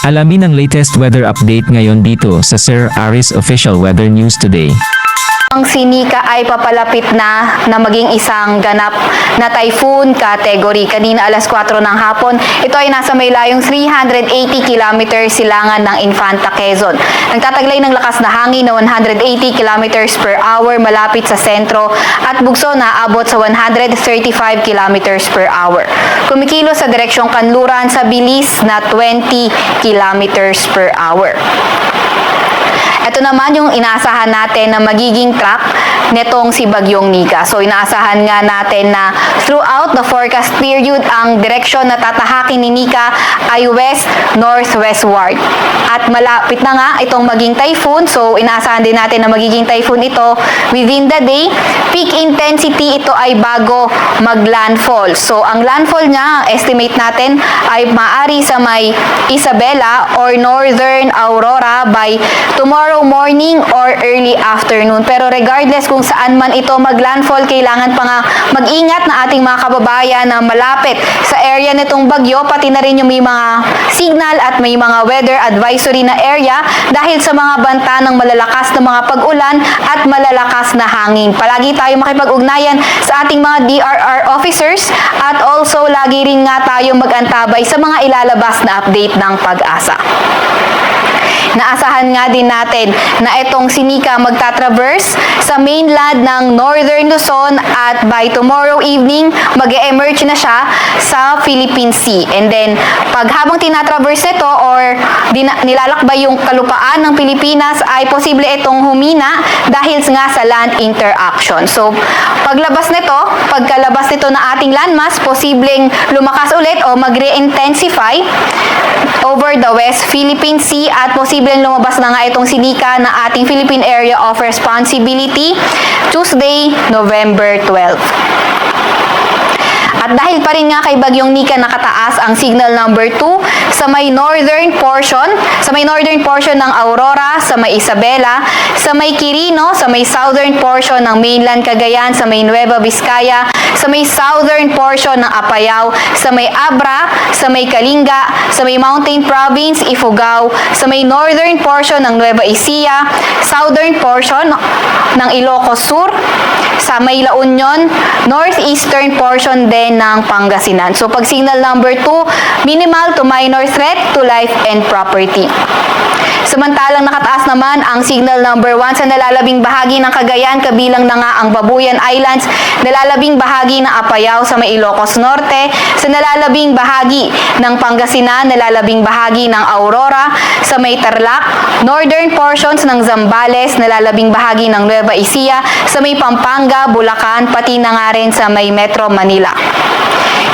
Alamin ang latest weather update ngayon dito sa Sir Aris Official Weather News Today. Ang Sinika ay papalapit na maging isang ganap na typhoon category. Kanina alas 4 ng hapon, ito ay nasa may layong 380 km silangan ng Infanta, Quezon. Nagtataglay ng lakas na hangin na 180 km per hour malapit sa sentro at bugso na abot sa 135 km per hour. Kumikilos sa direksyong kanluran sa bilis na 20 km per hour. Ito naman yung inaasahan natin na magiging track netong si Bagyong Nika. So inaasahan nga natin na throughout the forecast period, ang direksyon na tatahakin ni Nika ay west-northwestward. At malapit na nga itong maging typhoon. So inaasahan din natin na magiging typhoon ito within the day. Peak intensity ito ay bago mag-landfall. So ang landfall niya, estimate natin, ay maaari sa may Isabela or Northern Aurora by tomorrow morning or early afternoon. Pero regardless kung saan man ito mag-landfall, kailangan pa nga mag-ingat na ating mga kababayan na malapit sa area nitong bagyo, pati na rin yung may mga signal at may mga weather advisory na area dahil sa mga banta ng malalakas na mga pag-ulan at malalakas na hangin. Palagi tayo makipag-ugnayan sa ating mga DRR officers at also lagi rin nga tayo mag-antabay sa mga ilalabas na update ng Pag-asa. Naasahan nga din natin na itong Sinika magtatraverse sa mainland ng Northern Luzon at by tomorrow evening, mag-emerge na siya sa Philippine Sea. And then, habang tinatraverse nito or nilalakbay yung kalupaan ng Pilipinas, ay posible itong humina dahil nga sa land interaction. So, pagkalabas nito na ating landmass, posibleng lumakas ulit o mag-re-intensify over the West Philippine Sea at posibleng lumabas na nga itong Sinika na ating Philippine Area of Responsibility Tuesday, November 12. At dahil pa rin nga kay Bagyong Nika nakataas ang signal number 2 sa may northern portion ng Aurora, sa may Isabela, sa may Quirino, sa may southern portion ng mainland Cagayan, sa may Nueva Vizcaya, sa may southern portion ng Apayao, sa may Abra, sa may Kalinga, sa may Mountain Province, Ifugao, sa may northern portion ng Nueva Ecija, southern portion ng Ilocos Sur, sa may La Union, northeastern portion din ng Pangasinan. So pag signal number 2, minimal to minor threat to life and property. Samantalang nakataas naman ang signal number 1 sa nalalabing bahagi ng Cagayan, kabilang na nga ang Babuyan Islands, nalalabing bahagi ng Apayao sa may Ilocos Norte, sa nalalabing bahagi ng Pangasinan, nalalabing bahagi ng Aurora, sa may Tarlac, northern portions ng Zambales, nalalabing bahagi ng Nueva Ecija, sa may Pampanga, Bulacan, pati na nga rin sa may Metro Manila.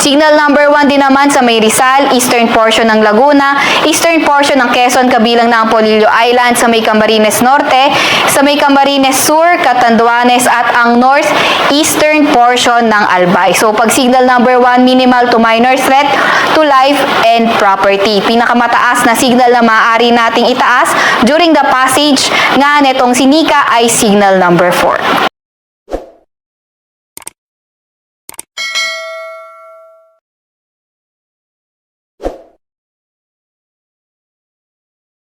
Signal number 1 din naman sa may Rizal, eastern portion ng Laguna, eastern portion ng Quezon, kabilang na ang Polillo Island, sa may Camarines Norte, sa may Camarines Sur, Catanduanes at ang northeastern portion ng Albay. So pag signal number 1, minimal to minor threat to life and property. Pinakamataas na signal na maaari nating itaas during the passage nga netong Sinika ay signal number 4.